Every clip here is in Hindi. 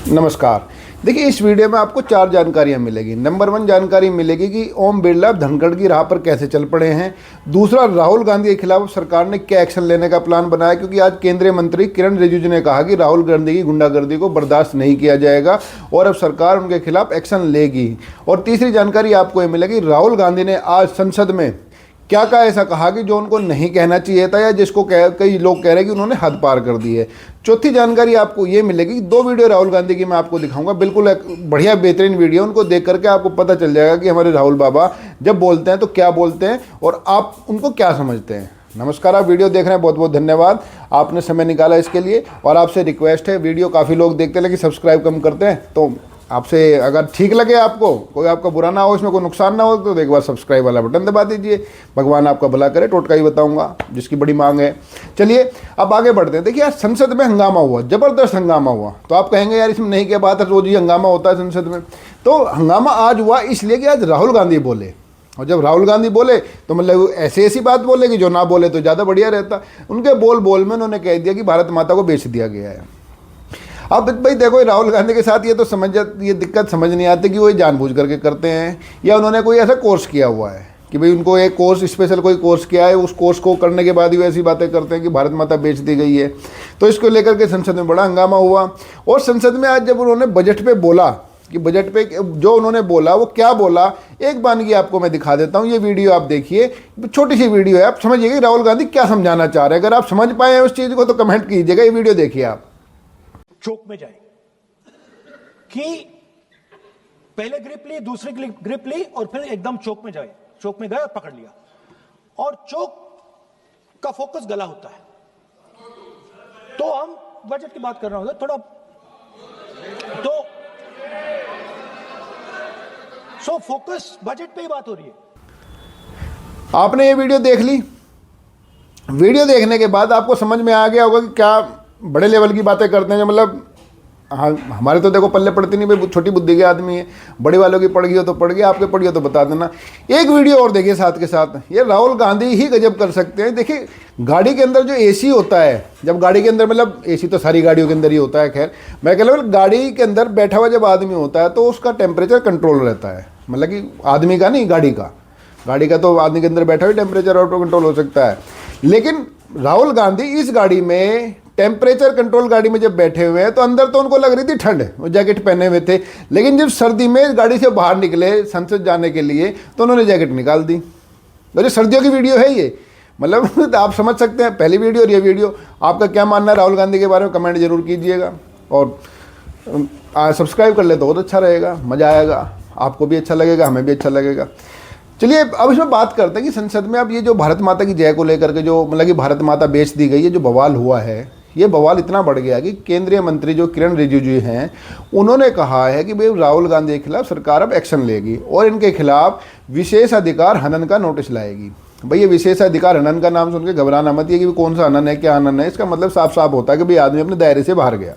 नमस्कार। देखिए, इस वीडियो में आपको 4 जानकारियां मिलेगी। नंबर 1 जानकारी मिलेगी कि ओम बिरला धनखड़ की राह पर कैसे चल पड़े हैं। दूसरा, राहुल गांधी के खिलाफ सरकार ने क्या एक्शन लेने का प्लान बनाया, क्योंकि आज केंद्रीय मंत्री किरण रिजिजू ने कहा कि राहुल गांधी की गुंडागर्दी को बर्दाश्त नहीं किया जाएगा और अब सरकार उनके खिलाफ एक्शन लेगी। और तीसरी जानकारी आपको ये मिलेगी, राहुल गांधी ने आज संसद में क्या कहा, ऐसा कहा कि जो उनको नहीं कहना चाहिए था या जिसको कई लोग कह रहे हैं कि उन्होंने हद पार कर दी है। चौथी जानकारी आपको ये मिलेगी, 2 वीडियो राहुल गांधी की मैं आपको दिखाऊंगा, बिल्कुल एक बढ़िया बेहतरीन वीडियो। उनको देख करके आपको पता चल जाएगा कि हमारे राहुल बाबा जब बोलते हैं तो क्या बोलते हैं और आप उनको क्या समझते हैं। नमस्कार, आप वीडियो देख रहे हैं, बहुत बहुत धन्यवाद, आपने समय निकाला इसके लिए। और आपसे रिक्वेस्ट है, वीडियो काफ़ी लोग देखते हैं लेकिन सब्सक्राइब कम करते हैं, तो आपसे अगर ठीक लगे, आपको कोई आपका बुरा ना हो, इसमें कोई नुकसान ना हो, तो एक बार सब्सक्राइब वाला बटन दबा दीजिए। भगवान आपका भला करे। टोटका ही बताऊंगा जिसकी बड़ी मांग है। चलिए अब आगे बढ़ते हैं। देखिए, आज संसद में हंगामा हुआ, जबरदस्त हंगामा हुआ। तो आप कहेंगे यार इसमें नहीं क्या बात है, रोज ही हंगामा होता है संसद में। तो हंगामा आज हुआ इसलिए कि आज राहुल गांधी बोले, और जब राहुल गांधी बोले तो मतलब ऐसी बात बोले कि जो ना बोले तो ज़्यादा बढ़िया रहता। उनके बोल में उन्होंने कह दिया कि भारत माता को बेच दिया गया है। अब भाई देखो, राहुल गांधी के साथ ये दिक्कत समझ नहीं आती कि वो जानबूझ करके करते हैं या उन्होंने कोई ऐसा कोर्स किया हुआ है कि भाई उनको एक कोर्स, स्पेशल कोई कोर्स किया है, उस कोर्स को करने के बाद ही वो ऐसी बातें करते हैं कि भारत माता बेच दी गई है। तो इसको लेकर के संसद में बड़ा हंगामा हुआ। और संसद में आज जब उन्होंने बजट पे बोला कि बजट पे जो उन्होंने बोला वो क्या बोला, एक बानगी आपको मैं दिखा देता हूँ। ये वीडियो आप देखिए, छोटी सी वीडियो है, आप समझिएगा कि राहुल गांधी क्या समझाना चाह रहे हैं। अगर आप समझ पाए उस चीज़ को तो कमेंट कीजिएगा। ये वीडियो देखिए आप। चौक में जाए कि पहले ग्रिप ली, दूसरी ग्रिप ली और फिर एकदम चौक में जाए। चौक में गया, पकड़ लिया, और चौक का फोकस गला होता है। तो हम बजट की बात कर रहे होंगे थोड़ा, तो फोकस बजट पे ही बात हो रही है। आपने ये वीडियो देख ली। वीडियो देखने के बाद आपको समझ में आ गया होगा कि क्या बड़े लेवल की बातें करते हैं। जो मतलब हाँ, हमारे तो देखो पल्ले पड़ती नहीं भाई, छोटी बुद्धि के आदमी है। बड़ी वालों की पड़ गई हो तो पड़ गई, आपके पड़ी हो तो बता देना। एक वीडियो और देखिए साथ के साथ, ये राहुल गांधी ही गजब कर सकते हैं। देखिए, गाड़ी के अंदर जो एसी होता है, जब गाड़ी के अंदर, मतलब एसी तो सारी गाड़ियों के अंदर ही होता है, खैर मैं कह रहा हूँ गाड़ी के अंदर बैठा हुआ जब आदमी होता है तो उसका टेम्परेचर कंट्रोल रहता है। मतलब कि आदमी का नहीं, गाड़ी का। गाड़ी का तो आदमी के अंदर बैठा हुआ टेम्परेचर ऑटो कंट्रोल हो सकता है, लेकिन राहुल गांधी इस गाड़ी में टेम्परेचर कंट्रोल गाड़ी में जब बैठे हुए हैं तो अंदर तो उनको लग रही थी ठंड, वो जैकेट पहने हुए थे, लेकिन जब सर्दी में गाड़ी से बाहर निकले संसद जाने के लिए तो उन्होंने जैकेट निकाल दी। तो ये सर्दियों की वीडियो है ये, मतलब आप समझ सकते हैं। पहली वीडियो और ये वीडियो, आपका क्या मानना है राहुल गांधी के बारे में कमेंट जरूर कीजिएगा। और सब्सक्राइब कर ले तो बहुत अच्छा रहेगा, मज़ा आएगा, आपको भी अच्छा लगेगा, हमें भी अच्छा लगेगा। चलिए अब इसमें बात करते हैं कि संसद में अब ये जो भारत माता की जय को लेकर के जो मतलब कि भारत माता बेच दी गई है, जो बवाल हुआ है, ये बवाल इतना बढ़ गया कि केंद्रीय मंत्री जो किरण रिजिजू हैं उन्होंने कहा है कि भाई राहुल गांधी के खिलाफ सरकार अब एक्शन लेगी और इनके खिलाफ विशेषाधिकार हनन का नोटिस लाएगी। भाई ये विशेषाधिकार हनन का नाम सुन के घबराना मत, ये कि कौन सा हनन है, क्या हनन है। इसका मतलब साफ साफ होता है कि भाई आदमी अपने दायरे से बाहर गया,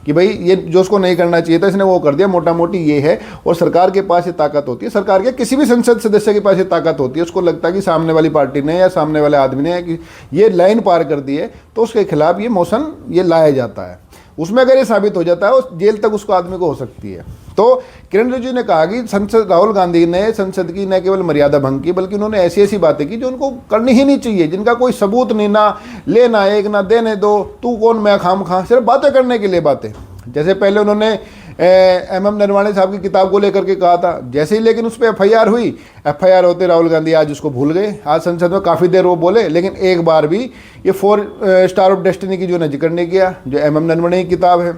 कि भाई ये जो उसको नहीं करना चाहिए था इसने वो कर दिया। मोटा मोटी ये है। और सरकार के पास ये ताकत होती है, सरकार के किसी भी संसद सदस्य के पास ये ताकत होती है। उसको लगता है कि सामने वाली पार्टी ने या सामने वाले आदमी ने कि ये लाइन पार कर दी है तो उसके खिलाफ ये मोशन ये लाया जाता है। उसमें अगर ये साबित हो जाता है उस जेल तक उसको आदमी को हो सकती है। तो किरण रिजिजू ने कहा कि संसद, राहुल गांधी ने संसद की न केवल मर्यादा भंग की बल्कि उन्होंने ऐसी ऐसी बातें की जो उनको करनी ही नहीं चाहिए, जिनका कोई सबूत नहीं, ना लेना एक ना देने दो, तू कौन मैं खाम खा, सिर्फ बातें करने के लिए बातें। जैसे पहले उन्होंने एम नरवाणे साहब की किताब को लेकर के कहा था, जैसे ही लेकिन उस पर FIR हुई, FIR होते राहुल गांधी आज उसको भूल गए। आज संसद में काफ़ी देर वो बोले लेकिन एक बार भी ये 4 स्टार ऑफ डेस्टिनी की जो है जिक्र नहीं किया, जो एम नरवाणे की किताब है।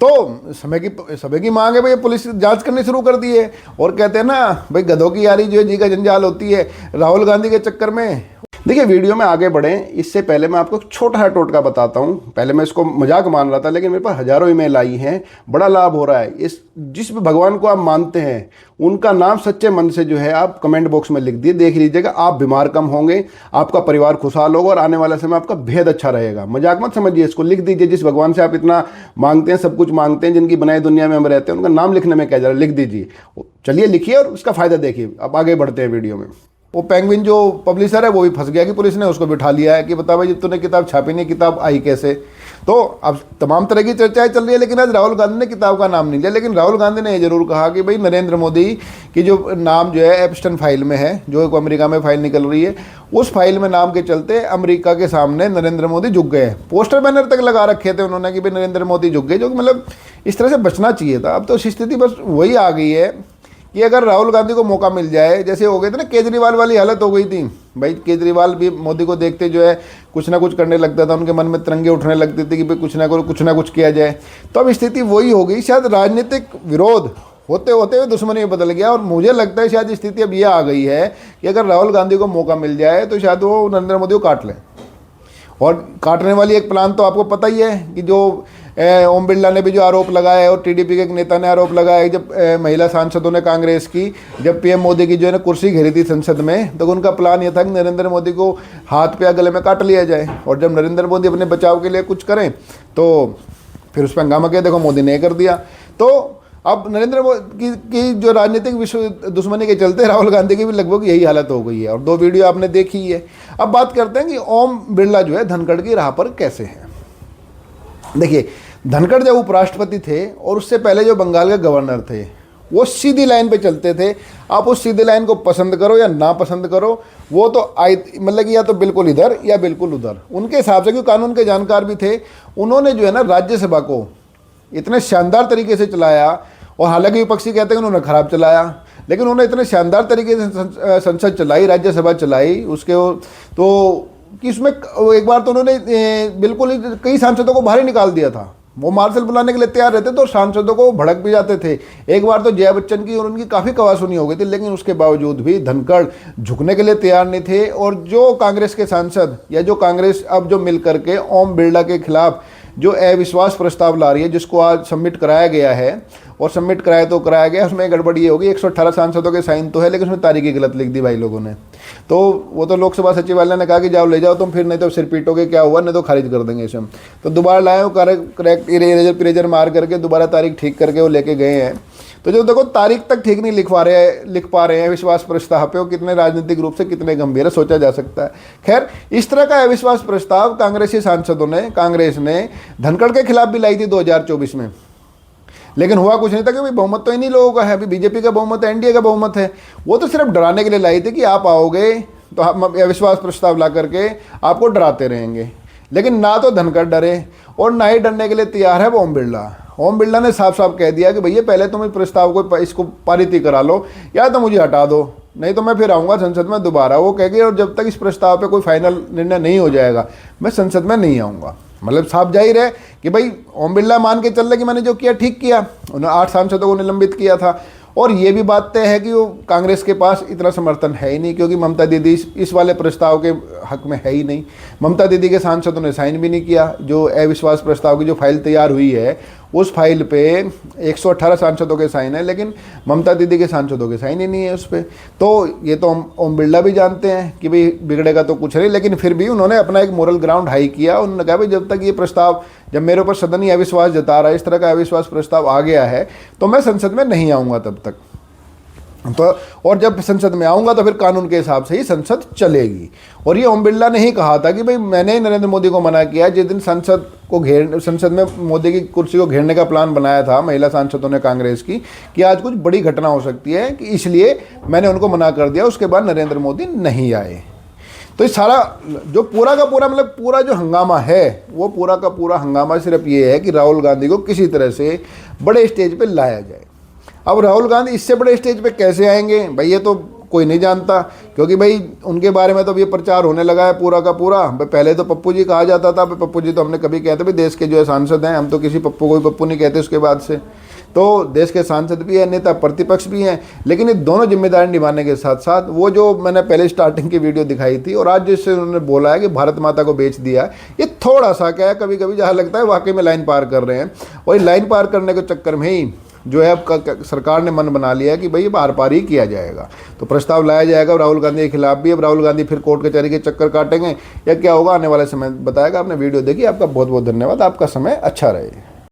तो समय की मांग है भाई, पुलिस जांच करनी शुरू कर दी है। और कहते हैं ना भाई, गधों की यारी जो है जी का जंजाल होती है। राहुल गांधी के चक्कर में देखिए, वीडियो में आगे बढ़ें इससे पहले मैं आपको एक छोटा सा टोटका बताता हूं। पहले मैं इसको मजाक मान रहा था लेकिन मेरे पास हजारों ईमेल आई हैं, बड़ा लाभ हो रहा है। इस जिस भी भगवान को आप मानते हैं उनका नाम सच्चे मन से जो है आप कमेंट बॉक्स में लिख दिए, देख लीजिएगा, आप बीमार कम होंगे, आपका परिवार खुशहाल होगा और आने वाला समय आपका बेहद अच्छा रहेगा। मजाक मत समझिए इसको, लिख दीजिए। जिस भगवान से आप इतना मांगते हैं, सब कुछ मांगते हैं, जिनकी बनाई दुनिया में हम रहते हैं, उनका नाम लिखने में क्या जा रहा है, लिख दीजिए। चलिए लिखिए और उसका फायदा देखिए। अब आगे बढ़ते हैं वीडियो में। वो पेंगुइन जो पब्लिशर है वो भी फंस गया कि पुलिस ने उसको बिठा लिया है कि बता भाई तूने किताब छापी नहीं, किताब आई कैसे। तो अब तमाम तरह की चर्चाएं चल रही है, लेकिन आज राहुल गांधी ने किताब का नाम नहीं लिया। लेकिन राहुल गांधी ने ये जरूर कहा कि भाई नरेंद्र मोदी की जो नाम जो है एप्स्टन फाइल में है, जो एक अमेरिका में फाइल निकल रही है, उस फाइल में नाम के चलते अमेरिका के सामने नरेंद्र मोदी झुक गए। पोस्टर बैनर तक लगा रखे थे उन्होंने कि भाई नरेंद्र मोदी झुक गए, जो कि मतलब इस तरह से बचना चाहिए था। अब तो स्थिति बस वही आ गई है कि अगर राहुल गांधी को मौका मिल जाए, जैसे हो गए थे ना केजरीवाल वाली हालत हो गई थी भाई, केजरीवाल भी मोदी को देखते जो है कुछ ना कुछ करने लगता था, उनके मन में तिरंगे उठने लगते थे कि भाई कुछ ना कुछ किया जाए। तो अब स्थिति वही हो गई, शायद राजनीतिक विरोध होते होते हुए दुश्मनी में बदल गया। और मुझे लगता है शायद स्थिति अब यह आ गई है कि अगर राहुल गांधी को मौका मिल जाए तो शायद वो नरेंद्र मोदी को काट लें। और काटने वाली एक प्लान तो आपको पता ही है कि जो ओम बिरला ने भी जो आरोप लगाया है और टीडीपी के एक नेता ने आरोप लगाया है, जब महिला सांसदों ने कांग्रेस की जब पीएम मोदी की जो है ना कुर्सी घेरी थी संसद में, तो उनका प्लान ये था कि नरेंद्र मोदी को हाथ पे या गले में काट लिया जाए। और जब नरेंद्र मोदी अपने बचाव के लिए कुछ करें तो फिर उस पर हंगामा किया, देखो मोदी ने कर दिया। तो अब नरेंद्र मोदी की जो राजनीतिक विश्व दुश्मनी के चलते राहुल गांधी की भी लगभग यही हालत हो गई है। और 2 वीडियो आपने देखी ही है। अब बात करते हैं कि ओम बिरला जो है धनखड़ की राह पर कैसे है। देखिए, धनखड़ जब उपराष्ट्रपति थे और उससे पहले जो बंगाल के गवर्नर थे, वो सीधी लाइन पे चलते थे। आप उस सीधी लाइन को पसंद करो या ना पसंद करो, वो तो मतलब कि या तो बिल्कुल इधर या बिल्कुल उधर, उनके हिसाब से, क्योंकि कानून के जानकार भी थे। उन्होंने जो है ना राज्यसभा को इतने शानदार तरीके से चलाया, और हालांकि विपक्षी कहते हैं उन्होंने खराब चलाया, लेकिन उन्होंने इतने शानदार तरीके से संसद चलाई, राज्यसभा चलाई उसके, तो कि उसमें एक बार तो उन्होंने बिल्कुल ही कई सांसदों को बाहर ही निकाल दिया था। वो मार्शल बुलाने के लिए तैयार रहते थे और सांसदों को भड़क भी जाते थे। एक बार तो जया बच्चन की और उनकी काफ़ी कवासुनी हो गई थी, लेकिन उसके बावजूद भी धनखड़ झुकने के लिए तैयार नहीं थे। और जो कांग्रेस के सांसद या जो कांग्रेस अब जो मिल करके ओम बिरला के खिलाफ जो अविश्वास प्रस्ताव ला रही है, जिसको आज सबमिट कराया गया है, और सबमिट कराया तो कराया गया, उसमें गड़बड़ी ये होगी 118 सांसदों के साइन तो है, लेकिन उसमें तारीख ही गलत लिख दी भाई लोगों ने। तो वो तो लोकसभा सचिवालय ने कहा कि जाओ ले जाओ तुम, फिर नहीं तो सिर पीटोगे, क्या हुआ, नहीं तो खारिज कर देंगे इसे हम। तो दोबारा लाए हो, करेक्ट इरेजर मार करके दोबारा तारीख ठीक करके वो लेके गए हैं। तो जो देखो तारीख तक ठीक नहीं लिख पा रहे हैं विश्वास प्रस्ताव पे, वो कितने राजनीतिक रूप से कितने गंभीर है सोचा जा सकता है। खैर, इस तरह का अविश्वास प्रस्ताव कांग्रेसी सांसदों ने, कांग्रेस ने धनखड़ के खिलाफ भी लाई थी 2024 में, लेकिन हुआ कुछ नहीं था, क्योंकि बहुमत तो इन्हीं लोगों का है। अभी बीजेपी का बहुमत है, एनडीए का बहुमत है। वो तो सिर्फ डराने के लिए लाई थी कि आप आओगे तो हम अविश्वास प्रस्ताव ला करके आपको डराते रहेंगे। लेकिन ना तो धनखड़ डरे और ना ही डरने के लिए तैयार है ओम बिरला। ओम बिरला ने साफ साफ कह दिया कि भैया पहले तुम इस प्रस्ताव को इसको पारित ही करा लो, या तो मुझे हटा दो, नहीं तो मैं फिर आऊँगा संसद में दोबारा। वो कह गए और जब तक इस प्रस्ताव पे कोई फाइनल निर्णय नहीं हो जाएगा मैं संसद में नहीं आऊँगा। मतलब साफ जाहिर है कि भाई ओम बिरला मान के चल रहे कि मैंने जो किया ठीक किया। उन्होंने 8 सांसदों को निलंबित किया था। और ये भी बात तय है कि वो कांग्रेस के पास इतना समर्थन है ही नहीं, क्योंकि ममता दीदी इस वाले प्रस्ताव के हक में है ही नहीं। ममता दीदी के सांसदों ने साइन भी नहीं किया। जो अविश्वास प्रस्ताव की जो फाइल तैयार हुई है, उस फाइल पे 118 सांसदों के साइन है, लेकिन ममता दीदी के सांसदों के साइन ही नहीं है उस पर। तो ये तो ओम बिरला भी जानते हैं कि भाई बिगड़ेगा तो कुछ नहीं, लेकिन फिर भी उन्होंने अपना एक मोरल ग्राउंड हाई किया। उन्होंने कहा भाई जब तक ये प्रस्ताव, जब मेरे ऊपर सदन ही अविश्वास जता रहा है, इस तरह का अविश्वास प्रस्ताव आ गया है, तो मैं संसद में नहीं आऊँगा तब तक। तो और जब संसद में आऊँगा तो फिर कानून के हिसाब से ही संसद चलेगी। और ये ओम बिरला ने ही कहा था कि भाई मैंने नरेंद्र मोदी को मना किया जिस दिन संसद में मोदी की कुर्सी को घेरने का प्लान बनाया था महिला सांसदों ने कांग्रेस की, कि आज कुछ बड़ी घटना हो सकती है, कि इसलिए मैंने उनको मना कर दिया। उसके बाद नरेंद्र मोदी नहीं आए। तो ये सारा जो पूरा का पूरा मतलब पूरा जो हंगामा है, वो पूरा का पूरा हंगामा सिर्फ ये है कि राहुल गांधी को किसी तरह से बड़े स्टेज पे लाया जाए। अब राहुल गांधी इससे बड़े स्टेज पे कैसे आएंगे भाई, ये तो कोई नहीं जानता, क्योंकि भाई उनके बारे में तो अब ये प्रचार होने लगा है पूरा का पूरा। पहले तो पप्पू जी कहा जाता था, पप्पू जी तो हमने कभी कहते भाई देश के जो है सांसद हैं, हम तो किसी पप्पू को भी पप्पू नहीं कहते उसके बाद से। तो देश के सांसद भी हैं, नेता प्रतिपक्ष भी हैं, लेकिन ये दोनों जिम्मेदारी निभाने के साथ साथ वो जो मैंने पहले स्टार्टिंग की वीडियो दिखाई थी और आज जिससे उन्होंने बोला है कि भारत माता को बेच दिया, ये थोड़ा सा क्या है कभी कभी जहाँ लगता है वाकई में लाइन पार कर रहे हैं। और लाइन पार करने के चक्कर में ही जो है अब सरकार ने मन बना लिया है कि भाई आर पार ही किया जाएगा। तो प्रस्ताव लाया जाएगा राहुल गांधी के खिलाफ भी। अब राहुल गांधी फिर कोर्ट कचहरी के चक्कर काटेंगे या क्या होगा, आने वाले समय बताएगा। आपने वीडियो देखी, आपका बहुत बहुत धन्यवाद। आपका समय अच्छा रहे।